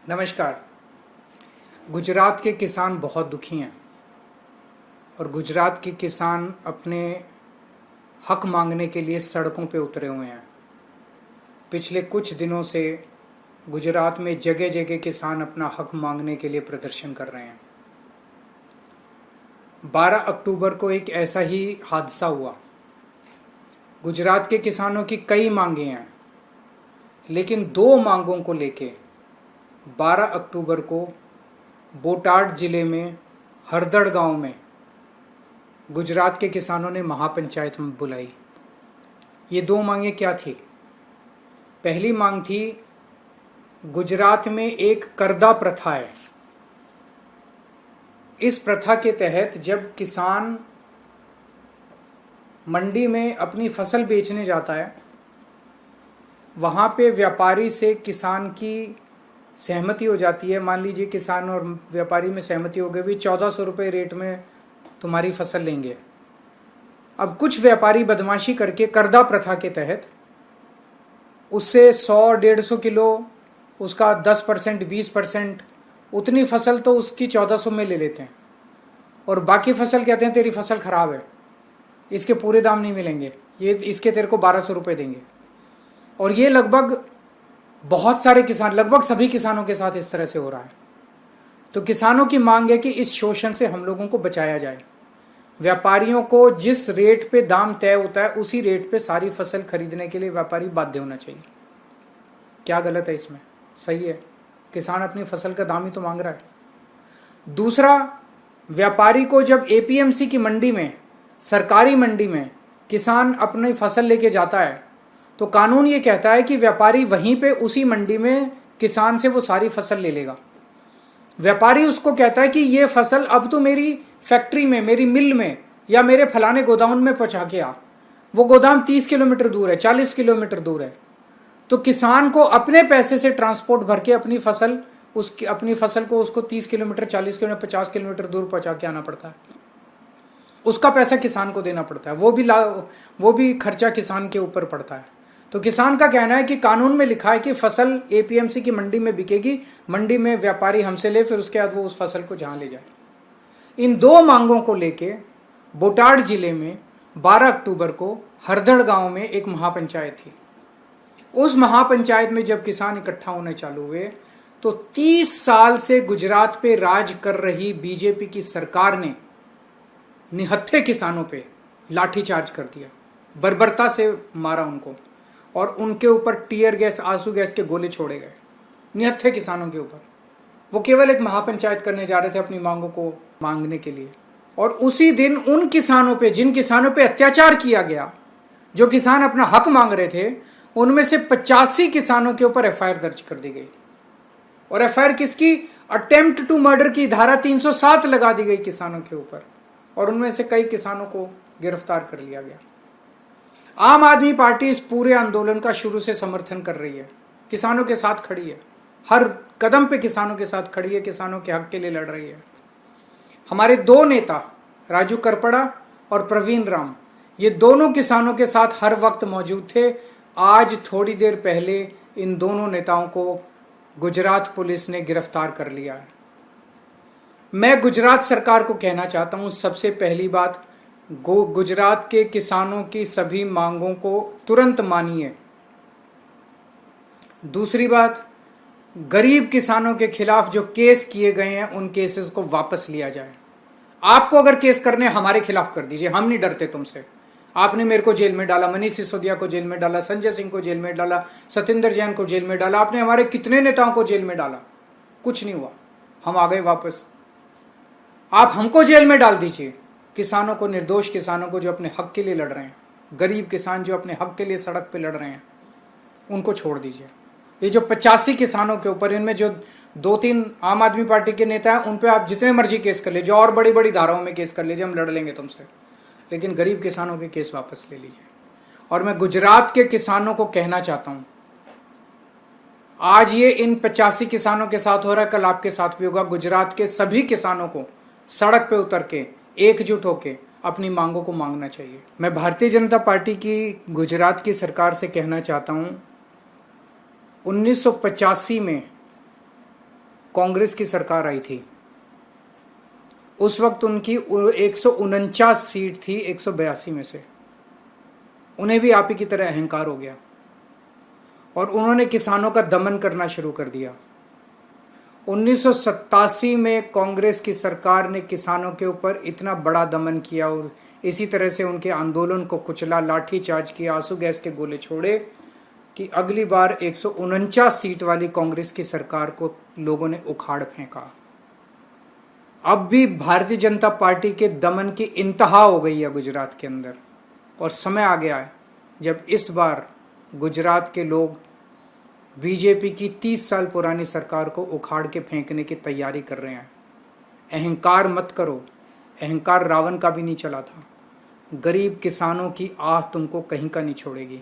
नमस्कार। गुजरात के किसान बहुत दुखी हैं और गुजरात के किसान अपने हक मांगने के लिए सड़कों पे उतरे हुए हैं। पिछले कुछ दिनों से गुजरात में जगह जगह किसान अपना हक मांगने के लिए प्रदर्शन कर रहे हैं। 12 अक्टूबर को एक ऐसा ही हादसा हुआ। गुजरात के किसानों की कई मांगे हैं, लेकिन दो मांगों को लेके 12 अक्टूबर को बोटाड जिले में हरदड़ गांव में गुजरात के किसानों ने महापंचायत में बुलाई। ये दो मांगे क्या थी? पहली मांग थी, गुजरात में एक करदा प्रथा है। इस प्रथा के तहत जब किसान मंडी में अपनी फसल बेचने जाता है, वहां पे व्यापारी से किसान की सहमति हो जाती है। मान लीजिए किसान और व्यापारी में सहमति हो गई, भी 1400 रुपये रेट में तुम्हारी फसल लेंगे। अब कुछ व्यापारी बदमाशी करके करदा प्रथा के तहत उससे 100-150 किलो, उसका 10%, 20%, उतनी फसल तो उसकी 1400 में ले लेते हैं और बाकी फसल कहते हैं तेरी फसल खराब है, इसके पूरे दाम नहीं मिलेंगे, ये इसके तेरे को 1200 रुपये देंगे। और ये लगभग बहुत सारे किसान, लगभग सभी किसानों के साथ इस तरह से हो रहा है। तो किसानों की मांग है कि इस शोषण से हम लोगों को बचाया जाए। व्यापारियों को जिस रेट पे दाम तय होता है उसी रेट पे सारी फसल खरीदने के लिए व्यापारी बाध्य होना चाहिए। क्या गलत है इसमें? सही है, किसान अपनी फसल का दाम ही तो मांग रहा है। दूसरा, व्यापारी को जब एपीएमसी की मंडी में, सरकारी मंडी में किसान अपनी फसल लेके जाता है तो कानून ये कहता है कि व्यापारी वहीं पे उसी मंडी में किसान से वो सारी फसल ले लेगा। व्यापारी उसको कहता है कि ये फसल अब तो मेरी फैक्ट्री में, मेरी मिल में या मेरे फलाने गोदाम में पहुंचा के आ। वो गोदाम 30 किलोमीटर दूर है, 40 किलोमीटर दूर है। तो किसान को अपने पैसे से ट्रांसपोर्ट भर के अपनी फसल को उसको 30 किलोमीटर, 40 किलोमीटर, 50 किलोमीटर दूर पहुंचा के आना पड़ता है। उसका पैसा किसान को देना पड़ता है, वो भी खर्चा किसान के ऊपर पड़ता है। तो किसान का कहना है कि कानून में लिखा है कि फसल एपीएमसी की मंडी में बिकेगी, मंडी में व्यापारी हमसे ले, फिर उसके बाद वो उस फसल को जहां ले जाए। इन दो मांगों को लेके बोटाड जिले में 12 अक्टूबर को हरदड़ गांव में एक महापंचायत थी। उस महापंचायत में जब किसान इकट्ठा होने चालू हुए तो 30 साल से गुजरात पे राज कर रही बीजेपी की सरकार ने निहत्थे किसानों पे लाठीचार्ज कर दिया, बर्बरता से मारा उनको और उनके ऊपर टीयर गैस, आंसू गैस के गोले छोड़े गए निहत्थे किसानों के ऊपर। वो केवल एक महापंचायत करने जा रहे थे अपनी मांगों को मांगने के लिए। और उसी दिन उन किसानों पे, जिन किसानों पे अत्याचार किया गया, जो किसान अपना हक मांग रहे थे, उनमें से 85 किसानों के ऊपर एफआईआर दर्ज कर दी गई। और एफआईआर किसकी? अटेम्प्ट टू मर्डर की धारा 307 लगा दी गई किसानों के ऊपर और उनमें से कई किसानों को गिरफ्तार कर लिया गया। आम आदमी पार्टी इस पूरे आंदोलन का शुरू से समर्थन कर रही है, किसानों के साथ खड़ी है, हर कदम पे किसानों के साथ खड़ी है, किसानों के हक के लिए लड़ रही है। हमारे दो नेता राजू करपड़ा और प्रवीण राम, ये दोनों किसानों के साथ हर वक्त मौजूद थे। आज थोड़ी देर पहले इन दोनों नेताओं को गुजरात पुलिस ने गिरफ्तार कर लिया है। मैं गुजरात सरकार को कहना चाहता हूं, सबसे पहली बात, गुजरात के किसानों की सभी मांगों को तुरंत मानिए। दूसरी बात, गरीब किसानों के खिलाफ जो केस किए गए हैं उन केसेस को वापस लिया जाए। आपको अगर केस करने, हमारे खिलाफ कर दीजिए, हम नहीं डरते तुमसे। आपने मेरे को जेल में डाला, मनीष सिसोदिया को जेल में डाला, संजय सिंह को जेल में डाला, सत्येंद्र जैन को जेल में डाला, आपने हमारे कितने नेताओं को जेल में डाला, कुछ नहीं हुआ, हम आ गए वापस। आप हमको जेल में डाल दीजिए, किसानों को, निर्दोष किसानों को जो अपने हक के लिए लड़ रहे हैं, गरीब किसान जो अपने हक के लिए सड़क पे लड़ रहे हैं, उनको छोड़ दीजिए। ये जो 85 किसानों के ऊपर, इनमें जो 2-3 आम आदमी पार्टी के नेता हैं, उन पे आप जितने मर्जी केस कर लीजिए, और बड़ी बड़ी धाराओं में केस कर लीजिए, हम लड़ लेंगे तुमसे, लेकिन गरीब किसानों के केस वापस ले लीजिए। और मैं गुजरात के किसानों को कहना चाहता हूं, आज ये इन 85 किसानों के साथ हो रहा है, कल आपके साथ भी होगा। गुजरात के सभी किसानों को सड़क पे उतर के एकजुट होके अपनी मांगों को मांगना चाहिए। मैं भारतीय जनता पार्टी की गुजरात की सरकार से कहना चाहता हूं, 1985 में कांग्रेस की सरकार आई थी, उस वक्त उनकी 149 सीट थी 182 में से। उन्हें भी आप ही की तरह अहंकार हो गया और उन्होंने किसानों का दमन करना शुरू कर दिया। 1987 में कांग्रेस की सरकार ने किसानों के ऊपर इतना बड़ा दमन किया और इसी तरह से उनके आंदोलन को कुचला, लाठीचार्ज किया, आंसू गैस के गोले छोड़े कि अगली बार 149 सीट वाली कांग्रेस की सरकार को लोगों ने उखाड़ फेंका। अब भी भारतीय जनता पार्टी के दमन की इंतहा हो गई है गुजरात के अंदर और समय आ गया है जब इस बार गुजरात के लोग बीजेपी की 30 साल पुरानी सरकार को उखाड़ के फेंकने की तैयारी कर रहे हैं। अहंकार मत करो, अहंकार रावण का भी नहीं चला था। गरीब किसानों की आह तुमको कहीं का नहीं छोड़ेगी।